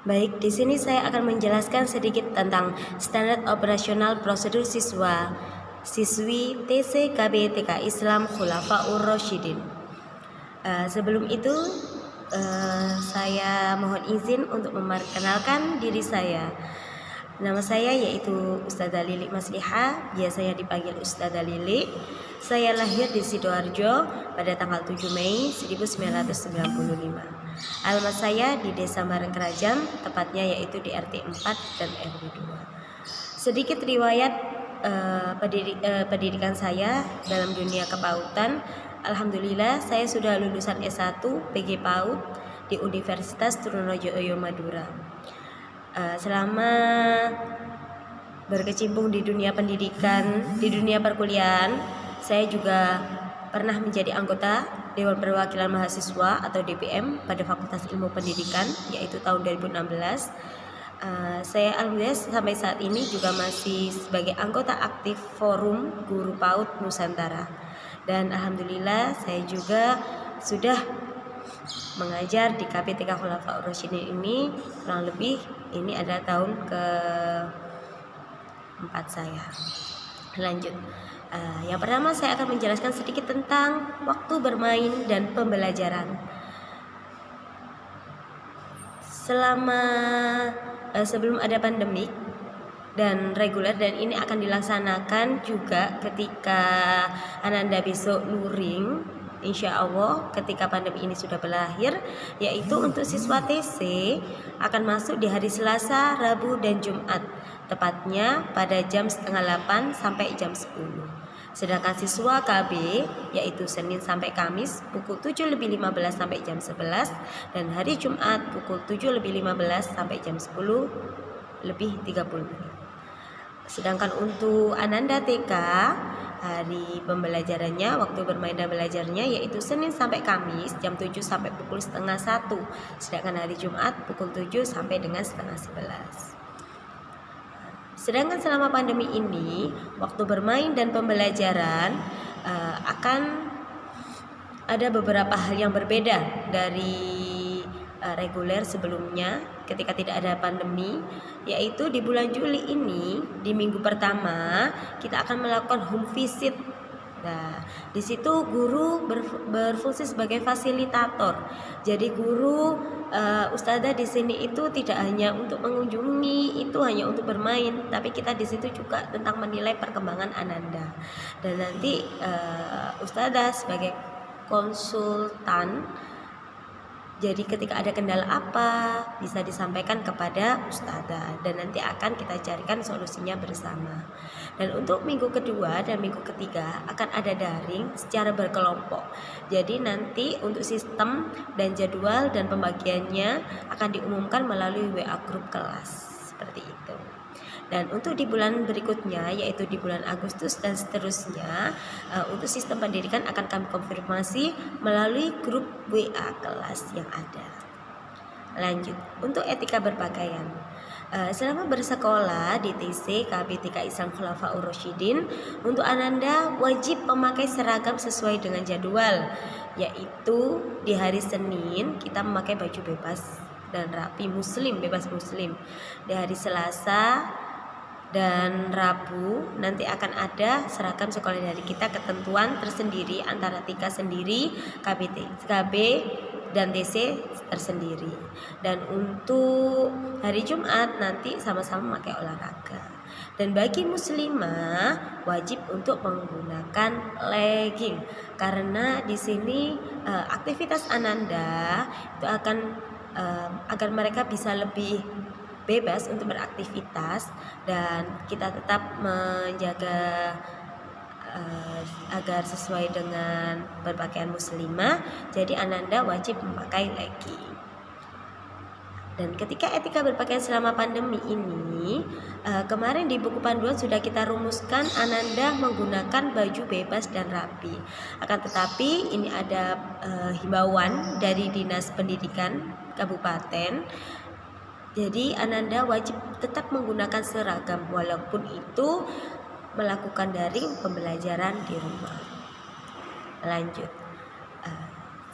Baik, di sini saya akan menjelaskan sedikit tentang standar operasional prosedur siswi TC KB TK Islam Khulafaur Rasyidin. Sebelum itu, saya mohon izin untuk memperkenalkan diri saya. Nama saya yaitu Ustazah Lili Masliha, biasanya dipanggil Ustazah Lili. Saya lahir di Sidoarjo pada tanggal 7 Mei 1995. Alamat saya di Desa Marengkerajang, tepatnya yaitu di RT 4 dan RW 2. Sedikit riwayat pendidikan saya dalam dunia kepautan. Alhamdulillah saya sudah lulusan S1 PG PAUD di Universitas Trunojoyo Madura. Selama berkecimpung di dunia pendidikan, di dunia perkuliahan, saya juga pernah menjadi anggota Dewan Perwakilan Mahasiswa atau DPM pada Fakultas Ilmu Pendidikan, yaitu tahun 2016. Saya alhamdulillah sampai saat ini juga masih sebagai anggota aktif Forum Guru PAUD Nusantara. Dan alhamdulillah saya juga sudah mengajar di KPTK Khulafaur Rasyidin ini kurang lebih ini adalah tahun ke-4 saya. Lanjut. Yang pertama saya akan menjelaskan sedikit tentang waktu bermain dan pembelajaran. Sebelum ada pandemik dan reguler, dan ini akan dilaksanakan juga ketika Ananda besok luring, insya Allah ketika pandemi ini sudah berakhir, yaitu untuk siswa TC akan masuk di hari Selasa, Rabu, dan Jumat, tepatnya pada jam setengah 8 sampai jam 10. Sedangkan siswa KB yaitu Senin sampai Kamis pukul 7.15 sampai jam 11, dan hari Jumat pukul 7.15 sampai jam 10.30. Sedangkan untuk Ananda TK, hari pembelajarannya, waktu bermain dan belajarnya yaitu Senin sampai Kamis jam 7 sampai pukul setengah 1. Sedangkan hari Jumat pukul 7 sampai dengan setengah 11. Sedangkan selama pandemi ini, waktu bermain dan pembelajaran akan ada beberapa hal yang berbeda dari reguler sebelumnya ketika tidak ada pandemi, yaitu di bulan Juli ini di minggu pertama kita akan melakukan home visit. Nah, di situ guru berfungsi sebagai fasilitator. Jadi guru ustazah di sini itu tidak hanya untuk mengunjungi, itu hanya untuk bermain, tapi kita di situ juga tentang menilai perkembangan Ananda. Dan nanti ustazah sebagai konsultan. Jadi ketika ada kendala apa bisa disampaikan kepada ustazah dan nanti akan kita carikan solusinya bersama. Dan untuk minggu kedua dan minggu ketiga akan ada daring secara berkelompok. Jadi nanti untuk sistem dan jadwal dan pembagiannya akan diumumkan melalui WA grup kelas seperti itu. Dan untuk di bulan berikutnya yaitu di bulan Agustus dan seterusnya, untuk sistem pendidikan akan kami konfirmasi melalui grup WA kelas yang ada. Lanjut, untuk etika berpakaian. Selama bersekolah di TC KBTK Islam Khulafaur Rasyidin, untuk Ananda wajib memakai seragam sesuai dengan jadwal, yaitu di hari Senin kita memakai baju bebas dan rapi muslim, bebas muslim. Di hari Selasa dan Rabu nanti akan ada seragam sekolah dari kita, ketentuan tersendiri antara tika sendiri, KB dan TC tersendiri. Dan untuk hari Jumat nanti sama-sama memakai olahraga. Dan bagi muslimah wajib untuk menggunakan legging karena di sini aktivitas Ananda itu akan agar mereka bisa lebih bebas untuk beraktivitas dan kita tetap menjaga agar sesuai dengan berpakaian muslimah. Jadi Ananda wajib memakai legging. Dan ketika etika berpakaian selama pandemi ini, kemarin di buku panduan sudah kita rumuskan Ananda menggunakan baju bebas dan rapi. Akan tetapi ini ada himbauan dari Dinas Pendidikan Kabupaten. Jadi Ananda wajib tetap menggunakan seragam walaupun itu melakukan daring pembelajaran di rumah. Lanjut.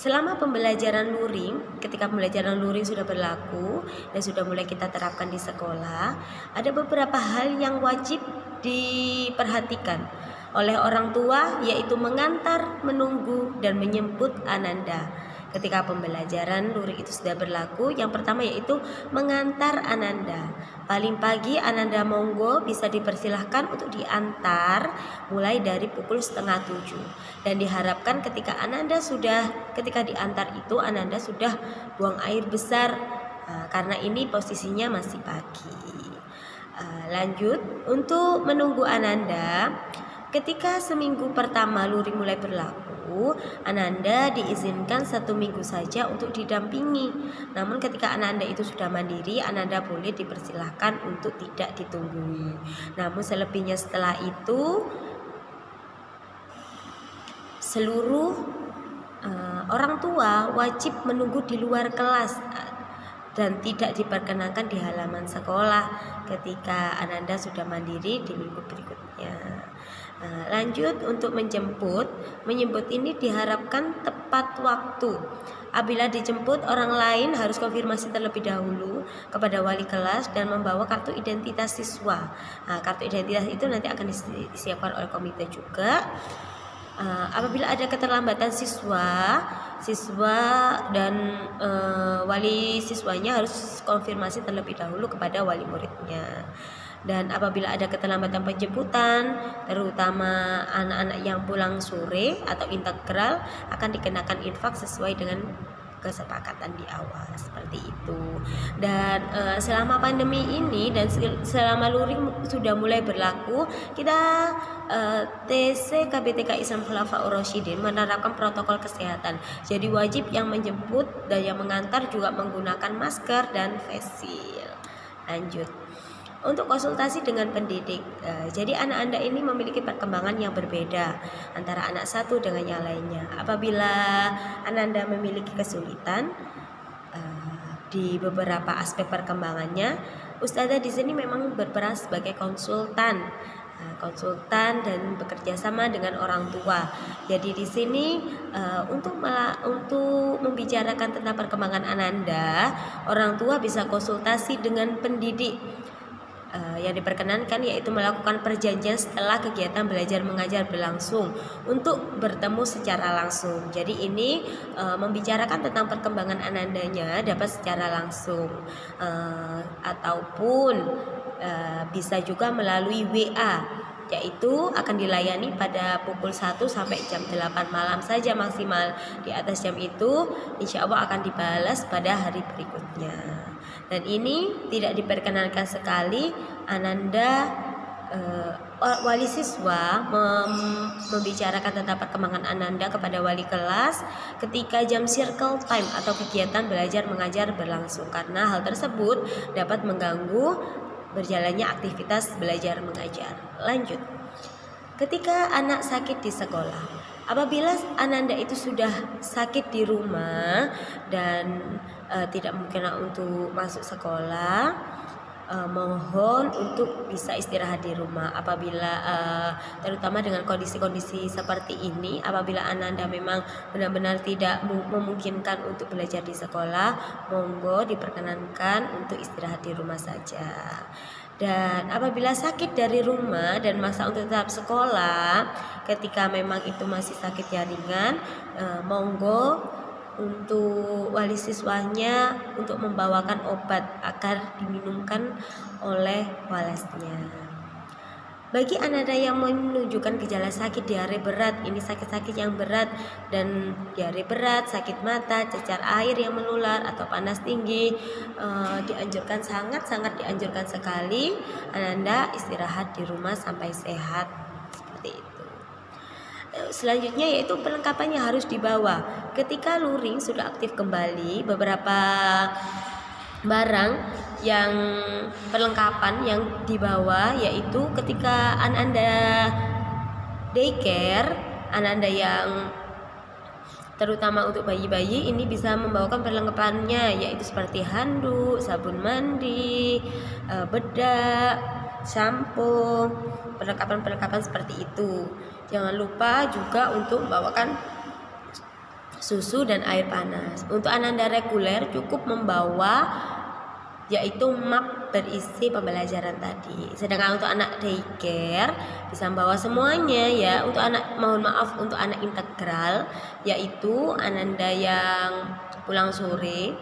selama pembelajaran luring, ketika pembelajaran luring sudah berlaku dan sudah mulai kita terapkan di sekolah, ada beberapa hal yang wajib diperhatikan oleh orang tua, yaitu mengantar, menunggu, dan menjemput Ananda. Ketika pembelajaran luring itu sudah berlaku, yang pertama yaitu mengantar Ananda. Paling pagi Ananda monggo bisa dipersilahkan untuk diantar mulai dari pukul 6:30. Dan diharapkan ketika diantar itu Ananda sudah buang air besar, karena ini posisinya masih pagi. Lanjut, untuk menunggu Ananda, ketika seminggu pertama luring mulai berlaku, Ananda diizinkan 1 minggu saja untuk didampingi. Namun ketika Ananda itu sudah mandiri, Ananda boleh dipersilahkan untuk tidak ditunggui. Namun selebihnya setelah itu, seluruh orang tua wajib menunggu di luar kelas dan tidak diperkenankan di halaman sekolah ketika Ananda sudah mandiri di minggu berikutnya. Lanjut, untuk menjemput ini diharapkan tepat waktu. Apabila dijemput, orang lain harus konfirmasi terlebih dahulu kepada wali kelas dan membawa kartu identitas siswa. Kartu identitas itu nanti akan disiapkan oleh komite juga. Apabila ada keterlambatan siswa dan wali siswanya harus konfirmasi terlebih dahulu kepada wali muridnya. Dan apabila ada keterlambatan penjemputan, terutama anak-anak yang pulang sore atau integral, akan dikenakan infak sesuai dengan kesepakatan di awal, seperti itu. Dan selama pandemi ini dan selama luring sudah mulai berlaku, kita TC KBTK Islam Khulafaur Rasyidin menerapkan protokol kesehatan. Jadi wajib yang menjemput dan yang mengantar juga menggunakan masker dan face shield. Lanjut, untuk konsultasi dengan pendidik. Jadi anak Anda ini memiliki perkembangan yang berbeda antara anak satu dengan yang lainnya. Apabila anak Anda memiliki kesulitan di beberapa aspek perkembangannya, Ustazah di sini memang berperan sebagai konsultan dan bekerja sama dengan orang tua. Jadi di sini untuk membicarakan tentang perkembangan Ananda, orang tua bisa konsultasi dengan pendidik. Yang diperkenankan yaitu melakukan perjanjian setelah kegiatan belajar mengajar berlangsung untuk bertemu secara langsung. Jadi ini membicarakan tentang perkembangan Anandanya dapat secara langsung, ataupun bisa juga melalui WA, yaitu akan dilayani pada pukul 1 sampai jam 8 malam saja maksimal. Di atas jam itu insya Allah akan dibalas pada hari berikutnya. Dan ini tidak diperkenankan sekali Ananda wali siswa membicarakan tentang perkembangan Ananda kepada wali kelas ketika jam circle time atau kegiatan belajar mengajar berlangsung, karena hal tersebut dapat mengganggu berjalannya aktivitas belajar mengajar. Lanjut, ketika anak sakit di sekolah. Apabila Ananda itu sudah sakit di rumah dan tidak mungkin untuk masuk sekolah, mohon untuk bisa istirahat di rumah. Apabila terutama dengan kondisi-kondisi seperti ini, apabila Ananda memang benar-benar tidak memungkinkan untuk belajar di sekolah, monggo diperkenankan untuk istirahat di rumah saja. Dan apabila sakit dari rumah dan masa untuk tetap sekolah, ketika memang itu masih sakit yang ringan, monggo untuk wali siswanya untuk membawakan obat agar diminumkan oleh walasnya. Bagi Ananda yang menunjukkan gejala sakit diare berat, ini sakit-sakit yang berat dan diare berat, sakit mata, cecar air yang menular atau panas tinggi, sangat dianjurkan sekali Ananda istirahat di rumah sampai sehat, seperti itu. Selanjutnya yaitu perlengkapan yang harus dibawa. Ketika luring sudah aktif kembali, beberapa barang yang perlengkapan yang dibawa yaitu ketika Ananda daycare, Ananda yang terutama untuk bayi-bayi ini bisa membawakan perlengkapannya yaitu seperti handuk, sabun mandi, bedak, sampo, perlengkapan seperti itu. Jangan lupa juga untuk membawakan susu dan air panas. Untuk Ananda reguler cukup membawa yaitu map berisi pembelajaran tadi. Sedangkan untuk anak daycare bisa membawa semuanya ya. Untuk anak, mohon maaf, untuk anak integral yaitu Ananda yang pulang sore,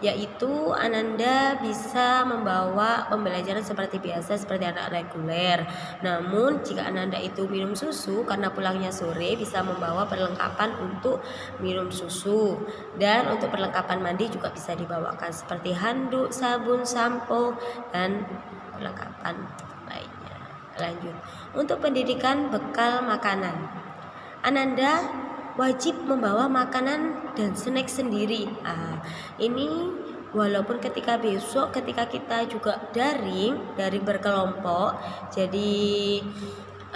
yaitu Ananda bisa membawa pembelajaran seperti biasa seperti anak reguler. Namun jika Ananda itu minum susu karena pulangnya sore, bisa membawa perlengkapan untuk minum susu. Dan untuk perlengkapan mandi juga bisa dibawakan seperti handuk, sabun, sampo, dan perlengkapan lainnya. Lanjut, untuk pendidikan bekal makanan, Ananda wajib membawa makanan dan snack sendiri. Ini walaupun ketika besok ketika kita juga daring berkelompok, jadi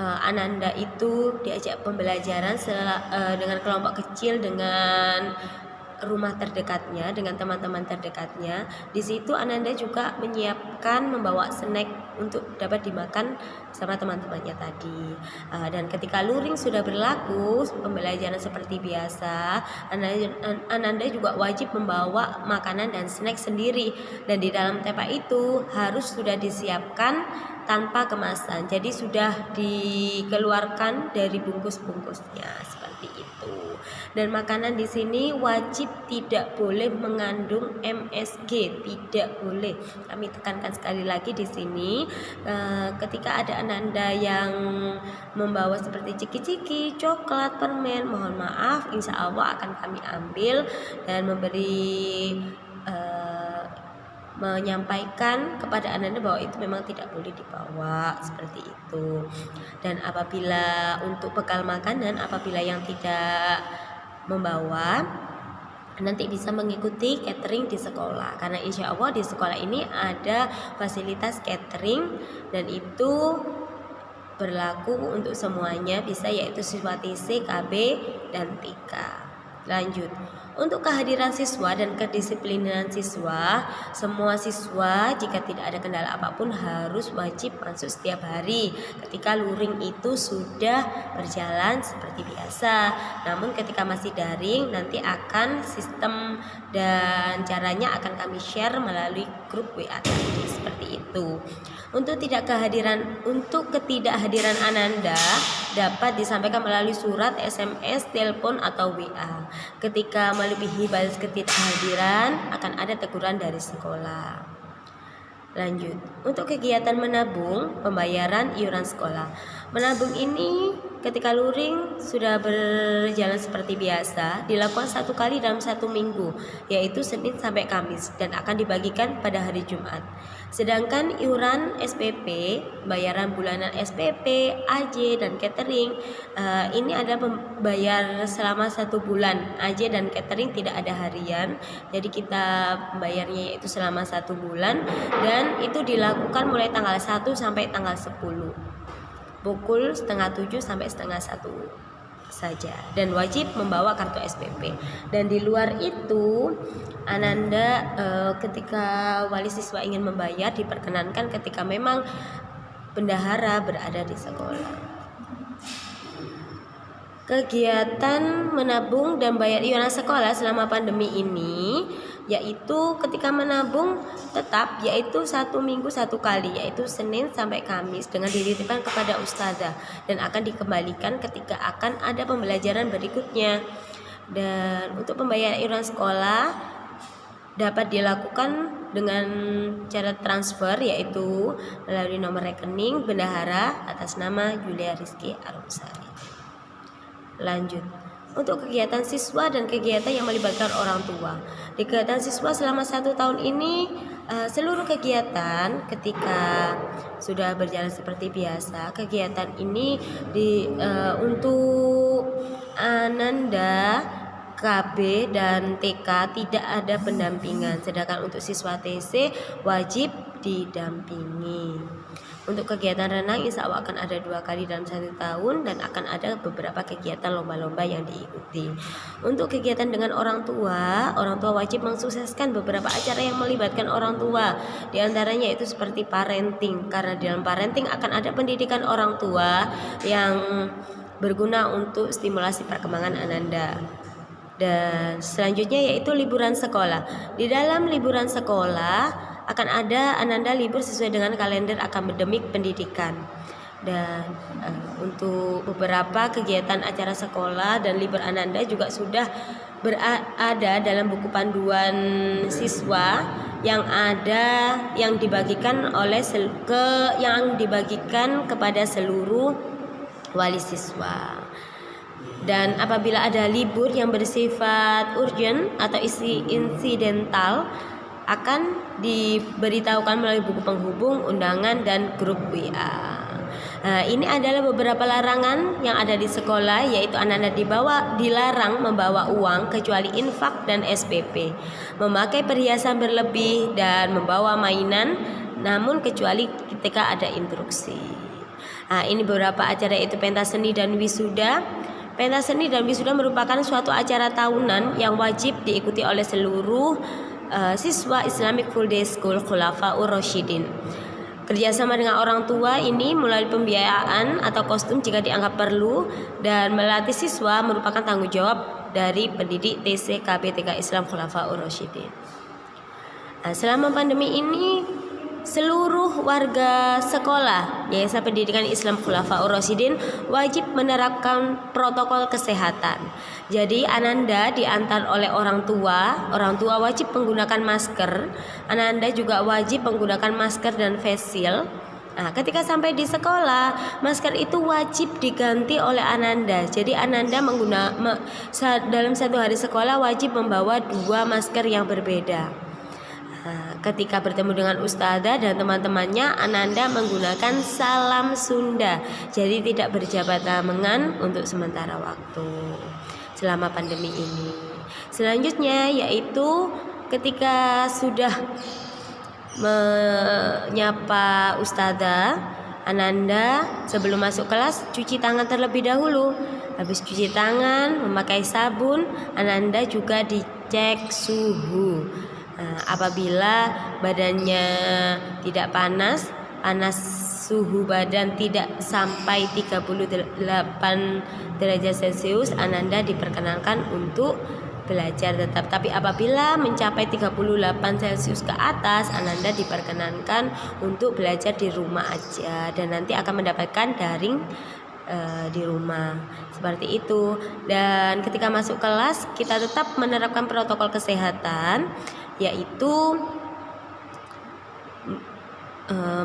Ananda itu diajak pembelajaran dengan kelompok kecil, dengan rumah terdekatnya, dengan teman-teman terdekatnya. Di situ Ananda juga menyiapkan membawa snack untuk dapat dimakan sama teman-temannya tadi. Dan ketika luring sudah berlaku pembelajaran seperti biasa, Ananda juga wajib membawa makanan dan snack sendiri. Dan di dalam tepa itu harus sudah disiapkan tanpa kemasan. Jadi sudah dikeluarkan dari bungkus-bungkusnya seperti itu. Dan makanan di sini wajib tidak boleh mengandung MSG, tidak boleh. Kami tekankan sekali lagi di sini, ketika ada Ananda yang membawa seperti ciki-ciki, coklat, permen, mohon maaf, insya Allah akan kami ambil dan menyampaikan kepada Ananda bahwa itu memang tidak boleh dibawa seperti itu. Dan apabila untuk bekal makanan, apabila yang tidak membawa, nanti bisa mengikuti catering di sekolah, karena insya Allah di sekolah ini ada fasilitas catering dan itu berlaku untuk semuanya bisa, yaitu siswa TC, KB, dan TK. Lanjut, untuk kehadiran siswa dan kedisiplinan siswa, semua siswa jika tidak ada kendala apapun harus wajib masuk setiap hari ketika luring itu sudah berjalan seperti biasa. Namun ketika masih daring, nanti akan sistem dan caranya akan kami share melalui grup WA tadi, seperti itu. Untuk ketidakhadiran Ananda dapat disampaikan melalui surat, SMS, telepon, atau WA. Ketika melebihi batas ketidakhadiran akan ada teguran dari sekolah. Lanjut, untuk kegiatan menabung pembayaran iuran sekolah. Menabung ini ketika luring sudah berjalan seperti biasa dilakukan 1 kali dalam 1 minggu, yaitu Senin sampai Kamis, dan akan dibagikan pada hari Jumat. Sedangkan iuran SPP, bayaran bulanan SPP, AJ, dan catering, ini ada bayar selama 1 bulan. AJ dan catering tidak ada harian, jadi kita bayarnya yaitu selama 1 bulan, dan itu dilakukan mulai tanggal 1 sampai tanggal 10, pukul 6:30 sampai 6:30 saja, dan wajib membawa kartu SPP. Dan di luar itu Ananda ketika wali siswa ingin membayar diperkenankan ketika memang bendahara berada di sekolah. Kegiatan menabung dan bayar iuran sekolah selama pandemi ini, yaitu ketika menabung tetap yaitu 1 minggu 1 kali, yaitu Senin sampai Kamis, dengan dititipkan kepada ustazah dan akan dikembalikan ketika akan ada pembelajaran berikutnya. Dan untuk pembayaran iuran sekolah dapat dilakukan dengan cara transfer, yaitu melalui nomor rekening bendahara atas nama Julia Rizky Arumsari. Lanjut, untuk kegiatan siswa dan kegiatan yang melibatkan orang tua. Di kegiatan siswa selama 1 tahun ini, seluruh kegiatan ketika sudah berjalan seperti biasa, kegiatan ini untuk Ananda KB dan TK tidak ada pendampingan, sedangkan untuk siswa TC wajib didampingi. Untuk kegiatan renang insya Allah akan ada 2 kali dalam 1 tahun, dan akan ada beberapa kegiatan lomba-lomba yang diikuti. Untuk kegiatan dengan orang tua wajib mensukseskan beberapa acara yang melibatkan orang tua. Di antaranya itu seperti parenting, karena di dalam parenting akan ada pendidikan orang tua yang berguna untuk stimulasi perkembangan Ananda. Dan selanjutnya yaitu liburan sekolah. Di dalam liburan sekolah akan ada Ananda libur sesuai dengan kalender akademik pendidikan. Dan untuk beberapa kegiatan acara sekolah dan libur Ananda juga sudah berada dalam buku panduan siswa yang dibagikan kepada seluruh wali siswa. Dan apabila ada libur yang bersifat urgent atau insidental akan diberitahukan melalui buku penghubung, undangan, dan grup WA. Ini adalah beberapa larangan yang ada di sekolah, yaitu Ananda dilarang membawa uang kecuali infak dan SPP, memakai perhiasan berlebih dan membawa mainan, namun kecuali ketika ada instruksi. Ini beberapa acara, yaitu pentas seni dan wisuda. Pentas seni dan wisuda merupakan suatu acara tahunan yang wajib diikuti oleh seluruh siswa Islamic Full Day School Khulafaur Rasyidin. Kerjasama dengan orang tua ini melalui pembiayaan atau kostum jika dianggap perlu, dan melatih siswa merupakan tanggung jawab dari pendidik TC KBTK Islam Khulafaur Rasyidin. Selama pandemi ini seluruh warga sekolah Yayasan Pendidikan Islam Khulafaur Rasyidin wajib menerapkan protokol kesehatan. Jadi Ananda diantar oleh orang tua wajib menggunakan masker. Ananda juga wajib menggunakan masker dan face shield. Ketika sampai di sekolah, masker itu wajib diganti oleh Ananda. Jadi Ananda dalam satu hari sekolah wajib membawa 2 masker yang berbeda. Ketika bertemu dengan ustazah dan teman-temannya, Ananda menggunakan salam Sunda. Jadi tidak berjabat tangan untuk sementara waktu selama pandemi ini. Selanjutnya yaitu ketika sudah menyapa ustazah, Ananda sebelum masuk kelas cuci tangan terlebih dahulu. Habis cuci tangan, memakai sabun, Ananda juga dicek suhu. Apabila badannya tidak panas suhu badan tidak sampai 38 derajat Celcius, Ananda diperkenankan untuk belajar tetap. Tapi apabila mencapai 38 Celcius ke atas, Ananda diperkenankan untuk belajar di rumah aja, dan nanti akan mendapatkan daring di rumah, seperti itu. Dan ketika masuk kelas kita tetap menerapkan protokol kesehatan, yaitu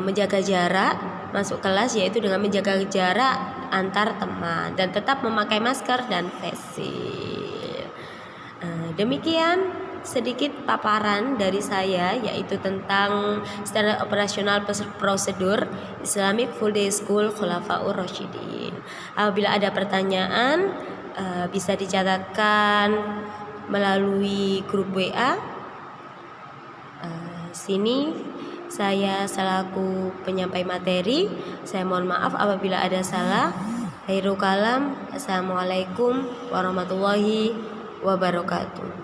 menjaga jarak masuk kelas, yaitu dengan menjaga jarak antar teman dan tetap memakai masker dan face shield. Demikian sedikit paparan dari saya, yaitu tentang standar operasional prosedur Islamic Full Day School Khulafaur Rasyidin. Apabila ada pertanyaan bisa dicatatkan melalui grup WA. Sini saya selaku penyampai materi, saya mohon maaf apabila ada salah. Khairul kalam. Assalamualaikum warahmatullahi wabarakatuh.